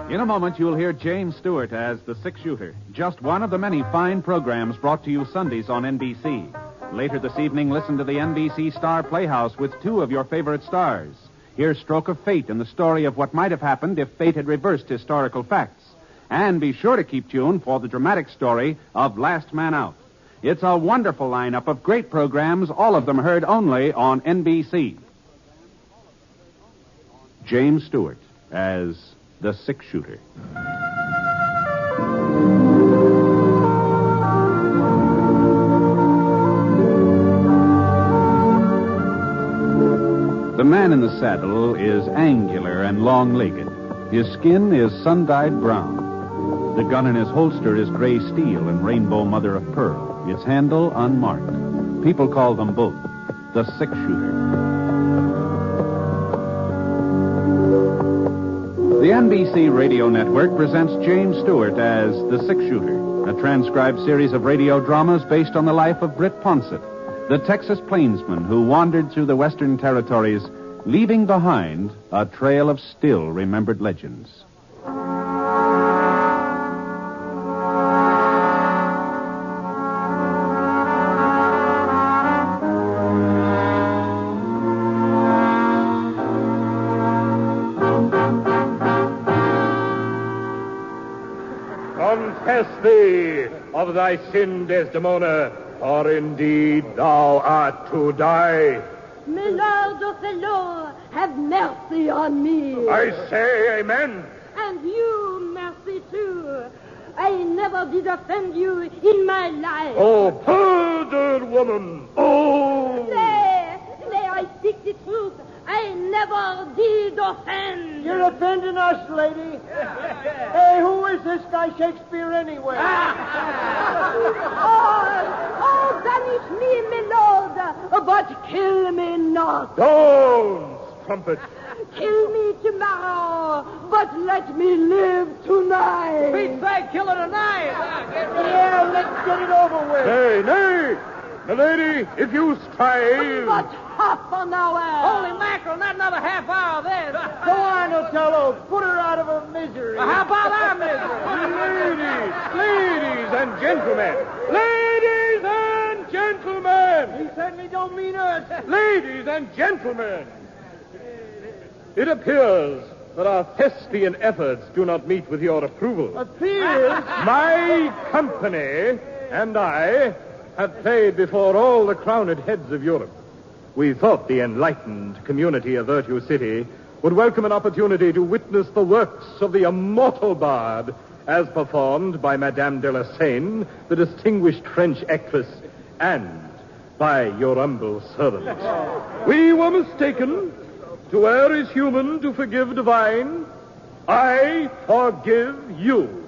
In a moment, you'll hear James Stewart as the six-shooter, just one of the many fine programs brought to you Sundays on NBC. Later this evening, listen to the NBC Star Playhouse with two of your favorite stars. Hear Stroke of Fate and the story of what might have happened if fate had reversed historical facts. And be sure to keep tuned for the dramatic story of Last Man Out. It's a wonderful lineup of great programs, all of them heard only on NBC. James Stewart as the six-shooter. The man in the saddle is angular and long-legged. His skin is sun-dyed brown. The gun in his holster is gray steel and rainbow mother of pearl. Its handle unmarked. People call them both the six-shooter. The NBC Radio Network presents James Stewart as the six-shooter, a transcribed series of radio dramas based on the life of Britt Ponsett, the Texas plainsman who wandered through the Western Territories, leaving behind a trail of still-remembered legends. Confess thee of thy sin, Desdemona, or indeed thou art to die. My Lord Othello, have mercy on me. I say amen. And you, mercy too. I never did offend you in my life. Oh, perjured woman. Oh. Nay, I speak the truth. I never did offend. You're offending us, lady. Hey, who is this guy Shakespeare anyway? Oh, banish me, my lord, but kill me not. Don't, trumpet. Kill me tomorrow, but let me live tonight. Please say kill her tonight. Yeah, let's get it over with. Nay. Milady, if you strive... But half an hour. Holy mackerel, not another half hour then. Go on, Othello. Put her out of her misery. How about our misery? Ladies and gentlemen. Ladies and gentlemen. He certainly don't mean us. Ladies and gentlemen. It appears that our thespian efforts do not meet with your approval. Appears? My company and I have played before all the crowned heads of Europe. We thought the enlightened community of Virtue City would welcome an opportunity to witness the works of the immortal bard as performed by Madame de la Seine, the distinguished French actress, and by your humble servant. We were mistaken. To err is human, to forgive divine. I forgive you.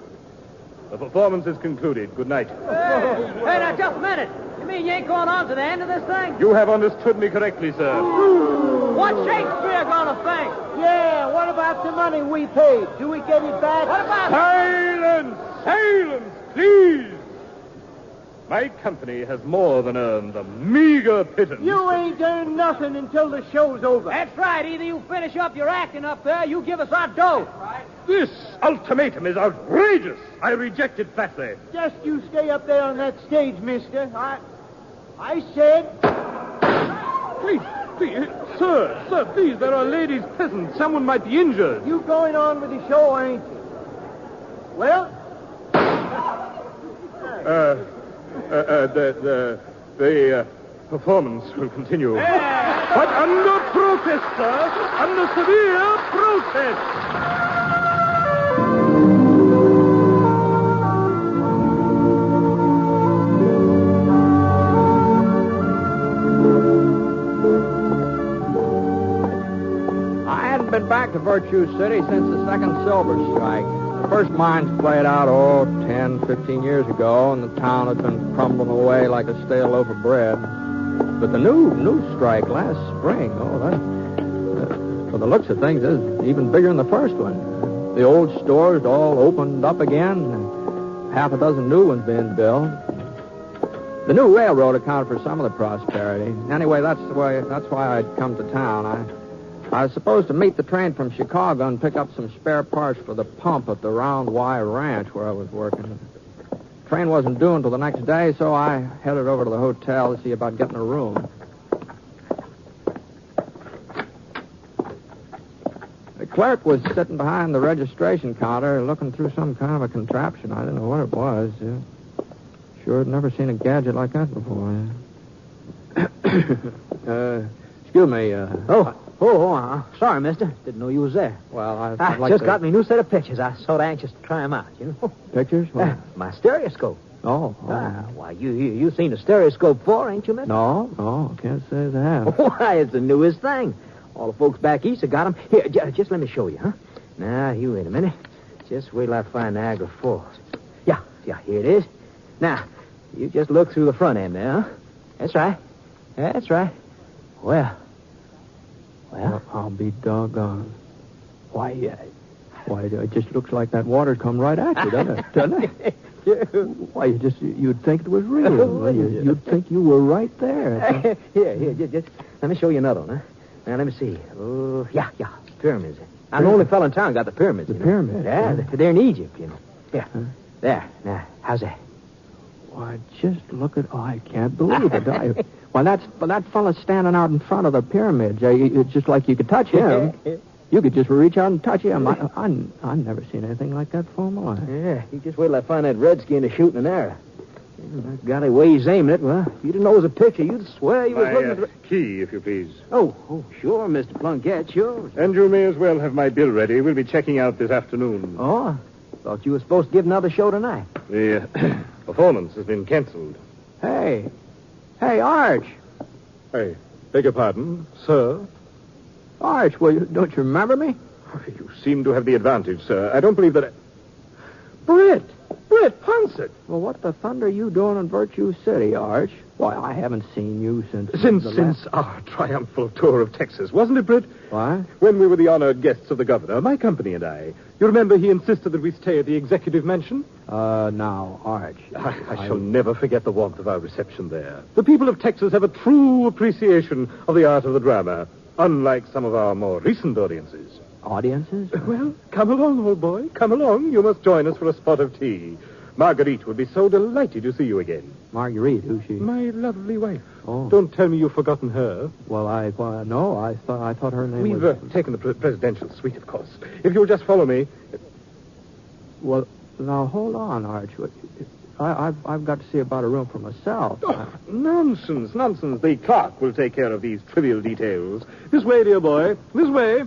The performance is concluded. Good night. Hey, now, just a minute. You mean you ain't going on to the end of this thing? You have understood me correctly, sir. What's Shakespeare gonna think? Yeah, what about the money we paid? Do we get it back? What about... Silence, please. My company has more than earned a meager pittance. You ain't earned nothing until the show's over. That's right. Either you finish up your acting up there, you give us our dough. Right. This ultimatum is outrageous. I reject it flatly. Just you stay up there on that stage, mister. I said... Please, sir, please, there are ladies present. Someone might be injured. You going on with the show, ain't you? Well... The performance will continue. But under protest, sir. Under severe protest. I hadn't been back to Virtue City since the second silver strike. The first mines played out, 10, 15 years ago, and the town had been crumbling away like a stale loaf of bread. But the new strike last spring, for the looks of things, is even bigger than the first one. The old stores all opened up again, and half a dozen new ones being built. The new railroad accounted for some of the prosperity. Anyway, that's why I'd come to town. I was supposed to meet the train from Chicago and pick up some spare parts for the pump at the Round Y Ranch where I was working. The train wasn't due until the next day, so I headed over to the hotel to see about getting a room. The clerk was sitting behind the registration counter looking through some kind of a contraption. I didn't know what it was. Sure had never seen a gadget like that before. Excuse me. Sorry, mister. Didn't know you was there. Well, I'd I like just to... got me new set of pictures. I sort of anxious to try them out, you know. Pictures? What? My stereoscope. Oh. Why, you seen a stereoscope before, ain't you, mister? No, can't say that. Why, it's the newest thing. All the folks back east have got them. Here, just let me show you, huh? Now, you wait a minute. Just wait till I find Niagara Falls. Yeah, here it is. Now, you just look through the front end there, huh? That's right. Well, I'll be doggone. Why, it just looks like that water's come right at you, doesn't it? Why, you'd think it was real. You'd think you were right there. Here, just let me show you another one, huh? Now, let me see. Oh, yeah, pyramids. I'm the only fellow in town got the pyramids. The pyramids? Yeah, they're in Egypt, you know. Yeah. Huh? There. Now, how's that? Why, just look at... Oh, I can't believe it. Well, that fella's standing out in front of the pyramids. It's just like you could touch him. You could just reach out and touch him. I've never seen anything like that before in my life. Yeah, you just wait till I find that redskin to shooting an arrow. That golly way he's aiming it. Well, if you didn't know it was a picture, you'd swear he was looking at... Key, if you please. Oh, sure, Mr. Plunkett, sure. And you may as well have my bill ready. We'll be checking out this afternoon. Oh, thought you were supposed to give another show tonight. The performance has been canceled. Hey, Arch. I beg your pardon, sir? Arch, well, don't you remember me? You seem to have the advantage, sir. I don't believe that... Britt Punset. Well, what the thunder are you doing in Virtue City, Arch? Why, I haven't seen you since our triumphal tour of Texas, wasn't it, Britt? What? When we were the honored guests of the governor, my company and I. You remember he insisted that we stay at the executive mansion? Now, Arch. I shall never forget the warmth of our reception there. The people of Texas have a true appreciation of the art of the drama, unlike some of our more recent audiences. Audiences? Well, come along, old boy. Come along. You must join us for a spot of tea. Marguerite would be so delighted to see you again. Marguerite? Who's she? My lovely wife. Oh. Don't tell me you've forgotten her. Well, no, I thought her name We've was... taken the presidential suite, of course. If you'll just follow me. Well, now, hold on, Arch. I've got to see about a room for myself. Oh, nonsense. The clerk will take care of these trivial details. This way, dear boy. This way.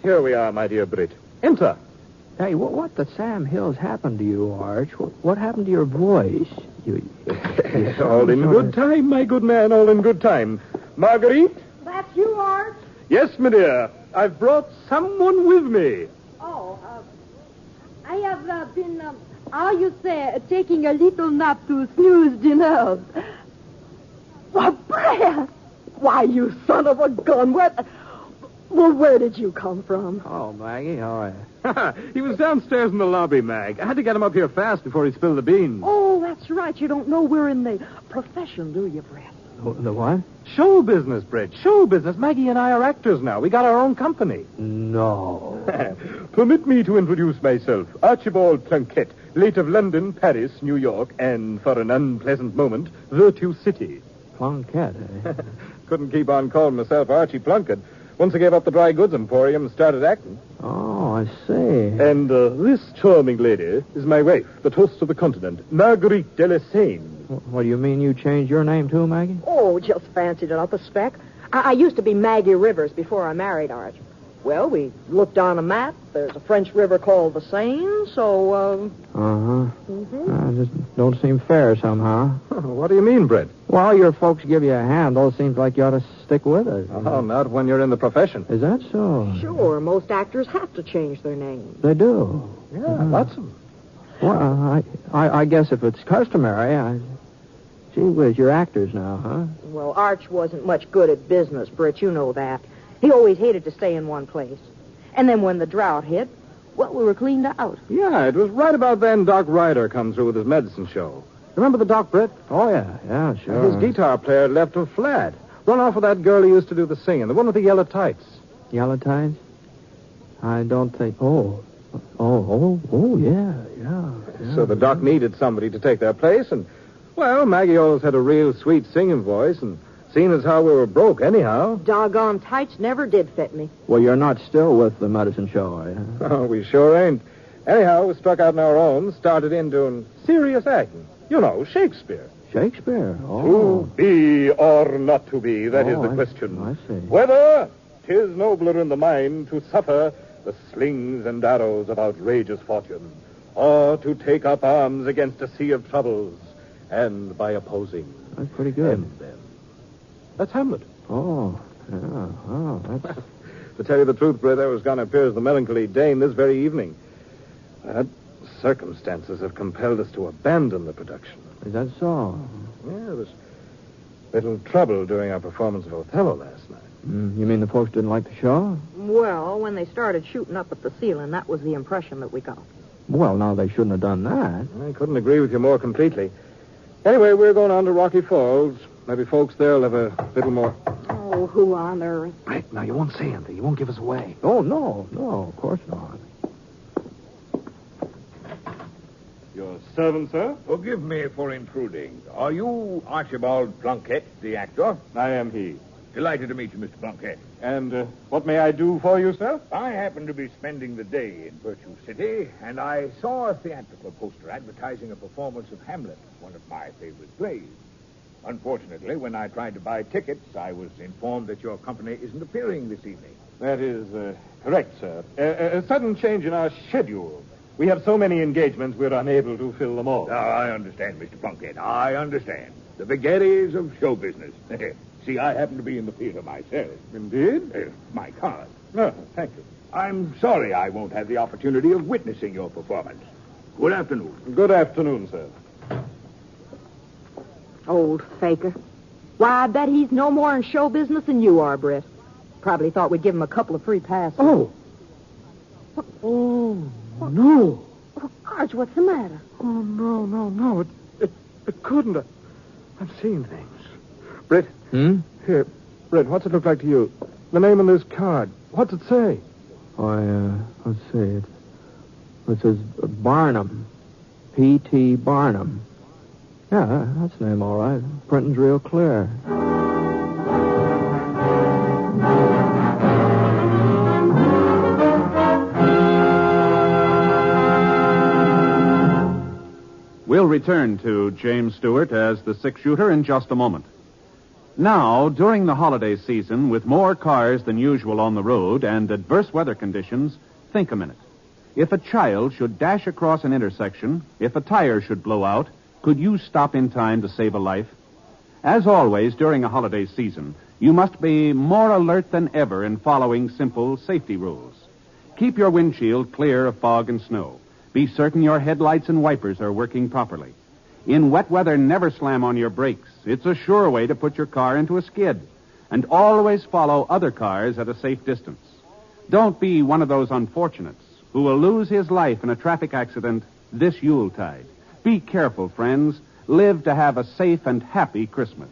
Here we are, my dear Britt. Enter. Hey, what the Sam Hills happened to you, Arch? What happened to your voice? All in good time, my good man, all in good time. Marguerite? That's you, Art? Yes, my dear. I've brought someone with me. Oh, I have been, how you say, taking a little nap to snooze the nerves. Why, Brad! Why, you son of a gun! Well, where did you come from? Oh, Maggie, how are you? He was downstairs in the lobby, Mag. I had to get him up here fast before he spilled the beans. Oh, that's right. You don't know we're in the profession, do you, Brett? The what? Show business, Brett. Show business. Maggie and I are actors now. We got our own company. No. Permit me to introduce myself. Archibald Plunkett, late of London, Paris, New York, and, for an unpleasant moment, Virtue City. Plunkett, eh? Couldn't keep on calling myself Archie Plunkett. Once I gave up the dry goods emporium and started acting. Oh, I see. And this charming lady is my wife, the toast of the continent, Marguerite Delassane. What do you mean you changed your name too, Maggie? Oh, just fancied it up a speck. I used to be Maggie Rivers before I married Arch. Well, we looked on a map. There's a French river called the Seine, so, Just don't seem fair somehow. What do you mean, Brett? Well, your folks give you a handle. Seems like you ought to stick with it. Oh, not when you're in the profession. Is that so? Sure, most actors have to change their names. They do. Yeah, lots of them. Well, I guess if it's customary, Gee whiz, you're actors now, huh? Well, Arch wasn't much good at business, Britt. You know that. He always hated to stay in one place. And then when the drought hit, well, we were cleaned out. Yeah, it was right about then Doc Ryder come through with his medicine show. Remember the Doc, Britt? Oh, yeah, sure. His guitar player left him flat. Run off with that girl who used to do the singing, the one with the yellow tights. Yellow tides? I don't think... yeah. So the Doc needed somebody to take their place, and, well, Maggie always had a real sweet singing voice, and seeing as how we were broke anyhow. Doggone tights never did fit me. Well, you're not still with the medicine show, are you? Oh, we sure ain't. Anyhow, we struck out on our own, started in doing serious acting. You know, Shakespeare. Shakespeare? Oh. To be or not to be, that is the question. I see. Whether 'tis nobler in the mind to suffer the slings and arrows of outrageous fortune, or to take up arms against a sea of troubles, and by opposing That's pretty good. end them. That's Hamlet. Oh, yeah. Oh, that's... To tell you the truth, Britt, I was going to appear as the melancholy Dane this very evening. But circumstances have compelled us to abandon the production. Is that so? Yeah, there was little trouble during our performance of Othello last night. You mean the folks didn't like the show? Well, when they started shooting up at the ceiling, that was the impression that we got. Well, now, they shouldn't have done that. I couldn't agree with you more completely. Anyway, we're going on to Rocky Falls. Maybe folks there'll have a little more... Oh, who on earth? Right, now, you won't say anything. You won't give us away. Oh, no, of course not. Your servant, sir? Forgive me for intruding. Are you Archibald Plunkett, the actor? I am he. Delighted to meet you, Mr. Plunkett. And what may I do for you, sir? I happen to be spending the day in Virtue City, and I saw a theatrical poster advertising a performance of Hamlet, one of my favorite plays. Unfortunately, when I tried to buy tickets, I was informed that your company isn't appearing this evening. That is correct, sir. A sudden change in our schedule. We have so many engagements, we're unable to fill them all. I understand, Mr. Plunkett. I understand. The vagaries of show business. See, I happen to be in the theater myself. Indeed? My card. No, thank you. I'm sorry I won't have the opportunity of witnessing your performance. Good afternoon. Good afternoon, sir. Old faker. Why, I bet he's no more in show business than you are, Britt. Probably thought we'd give him a couple of free passes. Oh, no. Oh, Arch, what's the matter? Oh, no. It couldn't. I'm seeing things. Britt? Here, Britt, what's it look like to you? The name on this card. What's it say? Let's see. It says Barnum. P.T. Barnum. Yeah, that's the name, all right. Printing's real clear. We'll return to James Stewart as the six-shooter in just a moment. Now, during the holiday season, with more cars than usual on the road and adverse weather conditions, think a minute. If a child should dash across an intersection, if a tire should blow out, could you stop in time to save a life? As always, during a holiday season, you must be more alert than ever in following simple safety rules. Keep your windshield clear of fog and snow. Be certain your headlights and wipers are working properly. In wet weather, never slam on your brakes. It's a sure way to put your car into a skid. And always follow other cars at a safe distance. Don't be one of those unfortunates who will lose his life in a traffic accident this Yuletide. Be careful, friends. Live to have a safe and happy Christmas.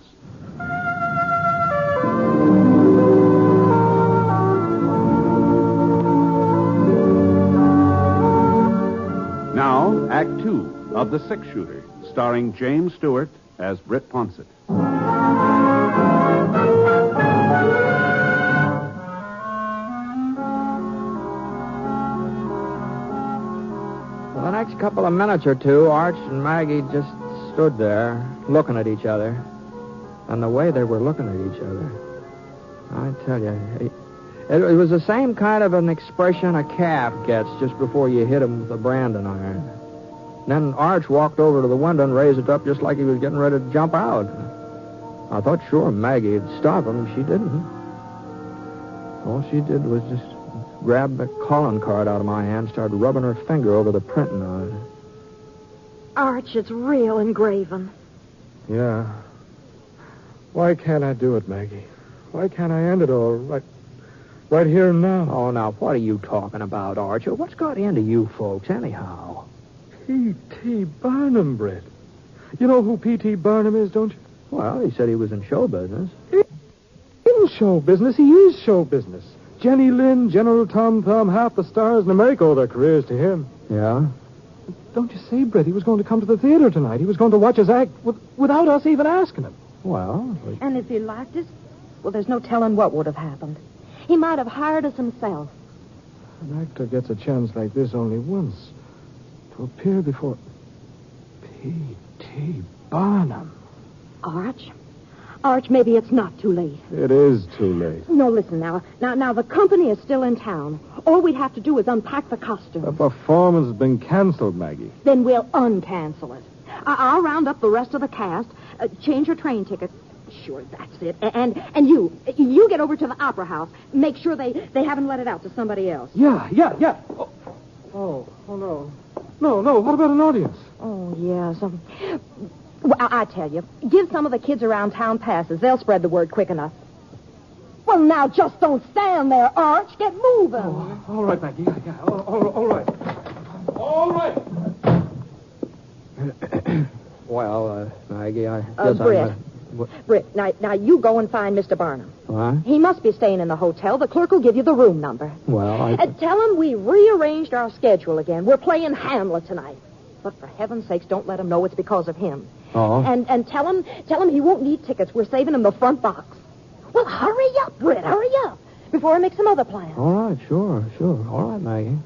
Now, Act Two of The Six-Shooter, starring James Stewart as Britt Ponsett. For the next couple of minutes or two, Arch and Maggie just stood there, looking at each other. And the way they were looking at each other, I tell you, it was the same kind of an expression a calf gets just before you hit him with a branding iron. Then Arch walked over to the window and raised it up just like he was getting ready to jump out. I thought sure Maggie'd stop him. She didn't. All she did was just grab the calling card out of my hand, started rubbing her finger over the printing on it. Arch, it's real engraven. Yeah. Why can't I do it, Maggie? Why can't I end it all right here and now? Oh, now, what are you talking about, Archer? What's got into you folks, anyhow? P.T. Barnum, Britt. You know who P.T. Barnum is, don't you? Well, he said he was in show business. In show business? He is show business. Jenny Lind, General Tom Thumb, half the stars in America owe their careers to him. Yeah? Don't you see, Britt? He was going to come to the theater tonight. He was going to watch us act without us even asking him. Well... And if he liked us, well, there's no telling what would have happened. He might have hired us himself. An actor gets a chance like this only once. To appear before P.T. Barnum. Arch, maybe it's not too late. It is too late. No, listen now. Now, the company is still in town. All we'd have to do is unpack the The costume. performance has been canceled, Maggie. Then we'll uncancel it. I'll round up the rest of the cast, change your train tickets. Sure, that's it. And you get over to the Opera House. Make sure they haven't let it out to somebody else. Yeah. Oh, no. No, what about an audience? Oh, yes. Well, I tell you, give some of the kids around town passes. They'll spread the word quick enough. Well, now, just don't stand there, Arch. Get moving. Oh, all right, Maggie. Yeah. All right. All right. Well, Maggie, I guess Britt. I'm... Britt, now you go and find Mr. Barnum. What? He must be staying in the hotel. The clerk will give you the room number. Well, Tell him we rearranged our schedule again. We're playing Hamlet tonight. But for heaven's sakes, don't let him know it's because of him. Oh? And tell him he won't need tickets. We're saving him the front box. Well, hurry up, Britt, hurry up. Before I make some other plans. All right, sure. All right, Maggie.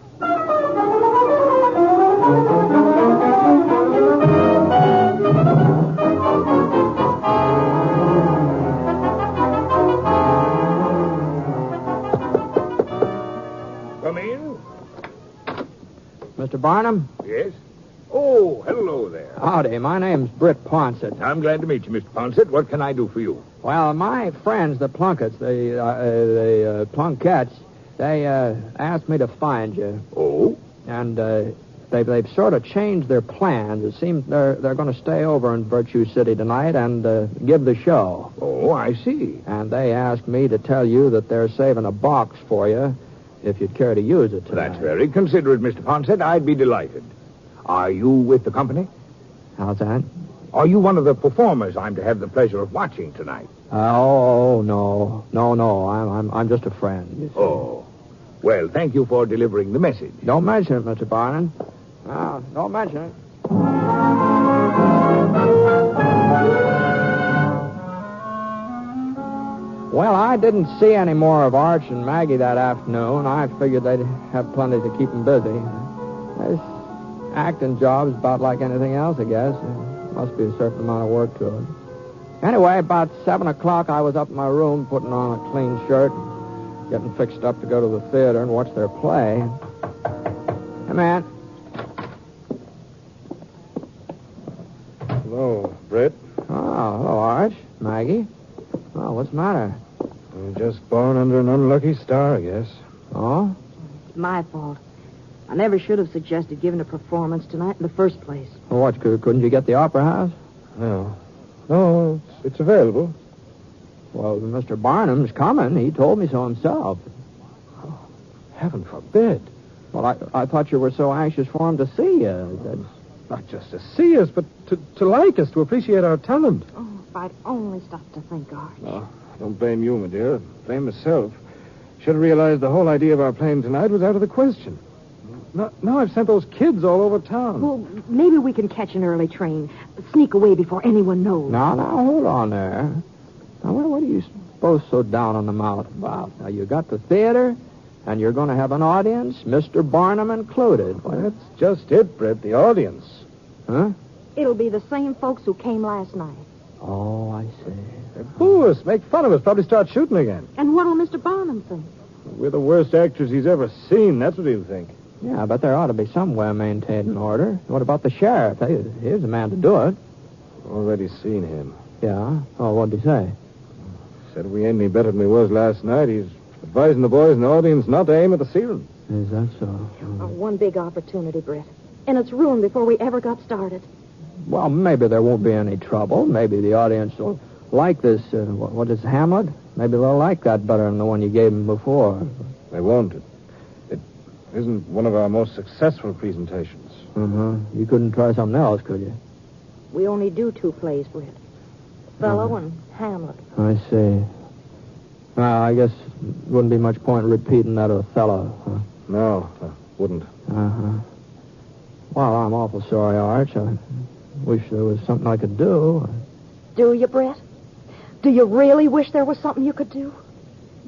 Come in. Mr. Barnum? Yes? Oh, hello there. Howdy, my name's Britt Ponsett. I'm glad to meet you, Mr. Ponsett. What can I do for you? Well, my friends, the Plunkets, the Plunkettes, they asked me to find you. Oh? And they've sort of changed their plans. It seems they're going to stay over in Virtue City tonight and give the show. Oh, I see. And they asked me to tell you that they're saving a box for you if you'd care to use it tonight. That's very considerate, Mr. Ponsett. I'd be delighted. Are you with the company? How's that? Are you one of the performers I'm to have the pleasure of watching tonight? No. I'm just a friend. You see. Oh. Well, thank you for delivering the message. Don't mention it, Mr. Barnum. No, don't mention it. Well, I didn't see any more of Arch and Maggie that afternoon. I figured they'd have plenty to keep them busy. This acting job's about like anything else, I guess. There must be a certain amount of work to it. Anyway, about 7 o'clock, I was up in my room putting on a clean shirt, getting fixed up to go to the theater and watch their play. Hey, man. Hello, Britt. Oh, hello, Arch. Maggie. Well, what's the matter? You're just born under an unlucky star, I guess. Oh? It's my fault. I never should have suggested giving a performance tonight in the first place. Well, what, couldn't you get the Opera House? No, it's available. Well, Mr. Barnum's coming. He told me so himself. Heaven forbid. Well, I thought you were so anxious for him to see you. Not just to see us, but to like us, to appreciate our talent. Oh, if I'd only stopped to think, Arch. Oh, I don't blame you, my dear. I blame myself. Should have realized the whole idea of our playing tonight was out of the question. Now I've sent those kids all over town. Well, maybe we can catch an early train. Sneak away before anyone knows. Now, hold on there. Now, what are you both so down on the mouth about? Now, you got the theater, and you're going to have an audience, Mr. Barnum included. Well, that's just it, Britt, the audience. Huh? It'll be the same folks who came last night. Oh, I see. They boo us, make fun of us, probably start shooting again. And what'll Mr. Barnum think? We're the worst actors he's ever seen, that's what he'll think. Yeah, but there ought to be somewhere maintained in order. What about the sheriff? Here's the man to do it. Already seen him. Yeah? Oh, what'd he say? Said we ain't any better than we was last night. He's advising the boys in the audience not to aim at the ceiling. Is that so? One big opportunity, Britt. And it's ruined before we ever got started. Well, maybe there won't be any trouble. Maybe the audience will like this. What is Hamlet? Maybe they'll like that better than the one you gave them before. They won't. It isn't one of our most successful presentations. You couldn't try something else, could you? We only do 2 plays, Britt. Othello and Hamlet. I see. Well, I guess it wouldn't be much point in repeating that Othello, huh? No, wouldn't. Well, I'm awful sorry, Arch. I wish there was something I could do. Do you, Britt? Do you really wish there was something you could do?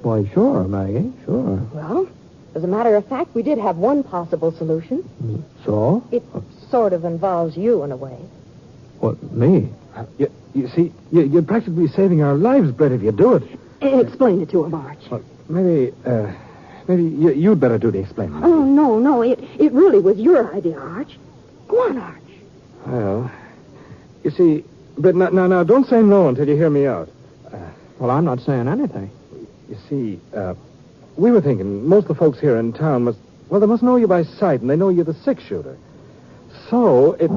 Why, sure, Maggie, sure. Well, as a matter of fact, we did have one possible solution. So? It sort of involves you in a way. What, me? You see, you're practically saving our lives, Brett, if you do it. Explain it to him, Arch. Well, maybe you'd better do the explaining. Oh, no. It really was your idea, Arch. Go on, Arch. Well, you see, Brett, now, don't say no until you hear me out. Well, I'm not saying anything. You see, we were thinking most of the folks here in town they must know you by sight, and they know you're the 6-shooter. So, it...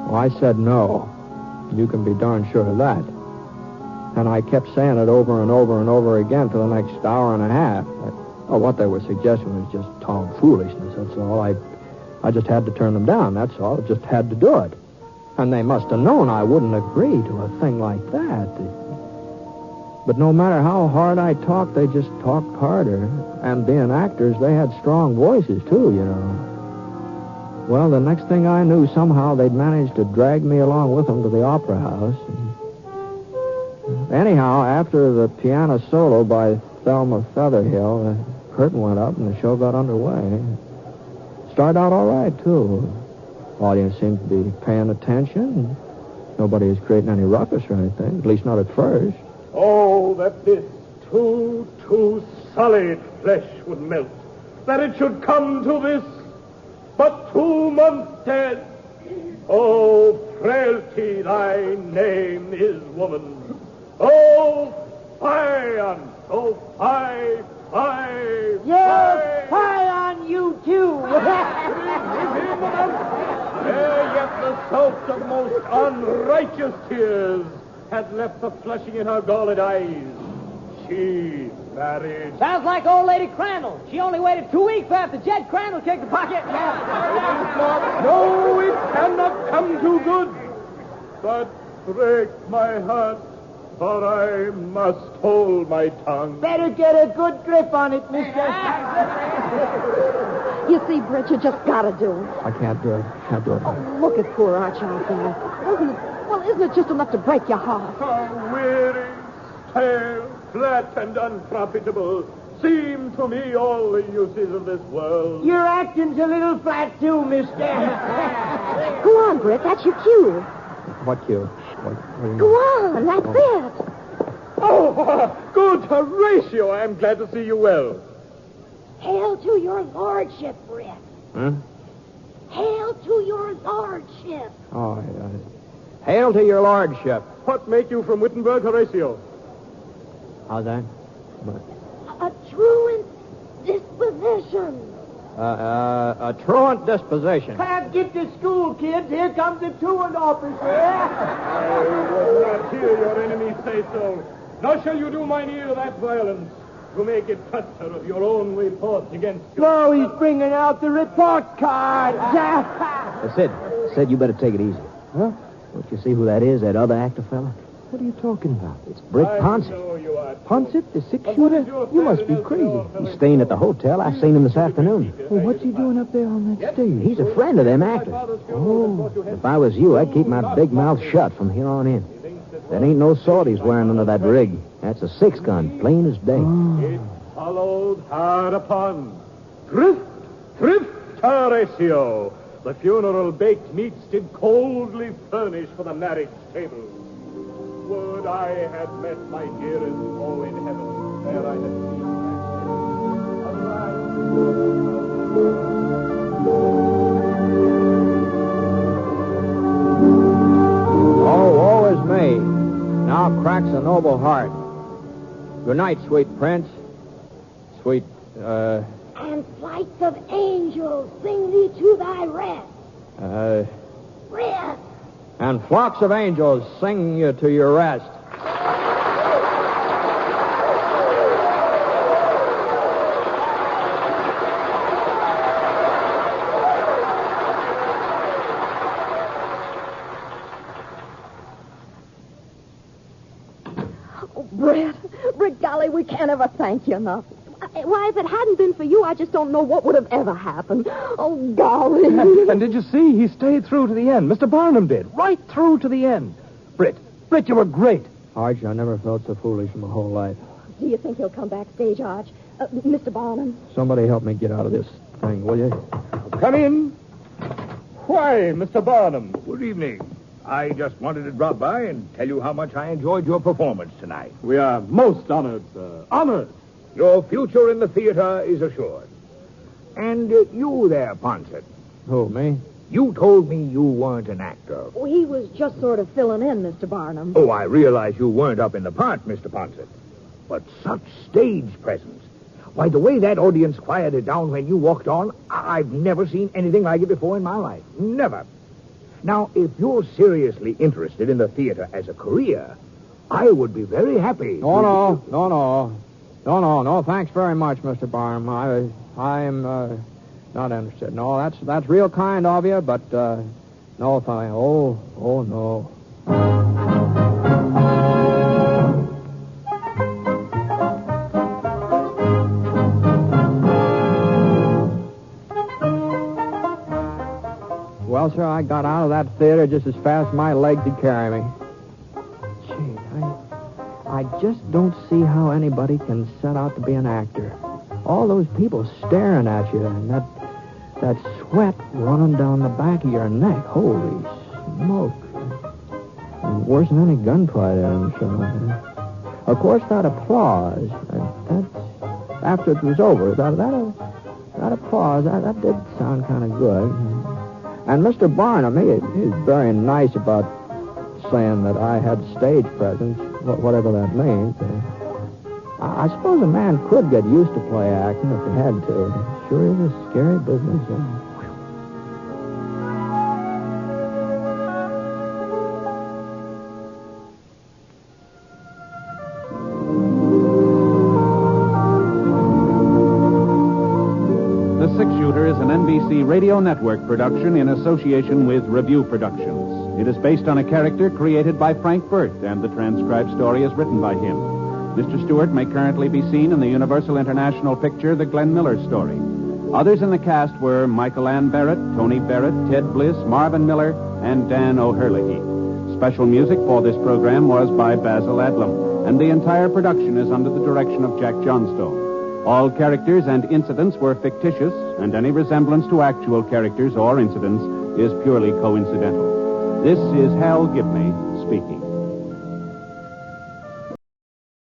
Well, I said no. You can be darn sure of that. And I kept saying it over and over and over again for the next hour and a half. What they were suggesting was just tomfoolishness, that's all. I just had to turn them down, that's all. I just had to do it. And they must have known I wouldn't agree to a thing like that. But no matter how hard I talked, they just talked harder. And being actors, they had strong voices, too, you know. Well, the next thing I knew, somehow they'd managed to drag me along with them to the opera house. Anyhow, after the piano solo by Thelma Featherhill, the curtain went up and the show got underway. Started out all right, too. Audience seemed to be paying attention. Nobody was creating any ruckus or anything, at least not at first. Oh, that this too solid flesh would melt. That it should come to this, but 2 months dead. Oh, frailty, thy name is woman. Oh, fie on, oh, fie. Yes, fie on you, too. Yet the source of most unrighteous tears had left the flushing in her galled eyes. She married. Sounds like old Lady Crandall. She only waited 2 weeks after Jed Crandall kicked the bucket. No, it cannot come too good. But break my heart, for I must hold my tongue. Better get a good grip on it, mister. You see, Britt, you just gotta do it. I can't do it. Look at poor Arch out there. Isn't it just enough to break your heart? How weary, stale, flat, and unprofitable seem to me all the uses of this world. Your acting's a little flat, too, mister. Go on, Britt, that's your cue. What cue? What do you mean? Go on, that's it. Oh, good Horatio. I am glad to see you well. Hail to your lordship, Britt. Huh? Hail to your lordship. Oh, hail to your lordship. What make you from Wittenberg, Horatio? How's that? A truant disposition. A truant disposition. Can't get to school, kids. Here comes the truant officer. I will not hear your enemy say so. Nor shall you do mine ear that violence to make it cluster of your own reports against you. Oh, he's bringing out the report card. Sid, you better take it easy. Huh? Don't you see who that is, that other actor fella? What are you talking about? It's Britt I Ponset. know you are. Ponset, the 6-shooter? You must be crazy. He's staying at the hotel. I seen him this afternoon. Well, what's he doing up there on that stage? He's a friend of them actors. Oh. If I was you, I'd keep my big mouth shut from here on in. That ain't no sword he's wearing under that rig. That's a 6-gun, plain as day. It followed hard upon. Thrift, Horatio. The funeral baked meats did coldly furnish for the marriage table. Would I had met my dearest foe in heaven, there I had seen Oh, woe is me. Now cracks a noble heart. Good night, sweet prince. Sweet, And flights of angels sing thee to thy rest. Rest. And flocks of angels sing you to your rest. Oh, Brett, golly, we can't ever thank you enough. Why, if it hadn't been for you, I just don't know what would have ever happened. Oh, golly. And did you see? He stayed through to the end. Mr. Barnum did. Right through to the end. Britt, you were great. Arch, I never felt so foolish in my whole life. Do you think he'll come backstage, Arch? Mr. Barnum? Somebody help me get out of this thing, will you? Come in. Why, Mr. Barnum? Good evening. I just wanted to drop by and tell you how much I enjoyed your performance tonight. We are most honored, sir. Honored. Your future in the theater is assured. And you there, Ponset. Who, me? You told me you weren't an actor. Oh, he was just sort of filling in, Mr. Barnum. Oh, I realize you weren't up in the part, Mr. Ponset. But such stage presence. Why, the way that audience quieted down when you walked on, I've never seen anything like it before in my life. Never. Now, if you're seriously interested in the theater as a career, I would be very happy. No, thanks very much, Mr. Barnum. I am not interested. No, that's real kind of you, but no, thank. Oh, no. Well, sir, I got out of that theater just as fast as my legs could carry me. Gee, I just don't see how anybody can set out to be an actor. All those people staring at you and that sweat running down the back of your neck. Holy smoke. And worse than any gunfight I'm sure. Of course, that applause, that after it was over, that applause, that did sound kind of good. And Mr. Barnum, he's very nice about saying that I had stage presence, whatever that means. I suppose a man could get used to play acting if he had to. It sure is a scary business. The Six Shooter is an NBC Radio Network production in association with Review Productions. It is based on a character created by Frank Burt, and the transcribed story is written by him. Mr. Stewart may currently be seen in the Universal International picture The Glenn Miller Story. Others in the cast were Michael Ann Barrett, Tony Barrett, Ted Bliss, Marvin Miller, and Dan O'Herlihy. Special music for this program was by Basil Adlam, and the entire production is under the direction of Jack Johnstone. All characters and incidents were fictitious, and any resemblance to actual characters or incidents is purely coincidental. This is Hal Gibney speaking.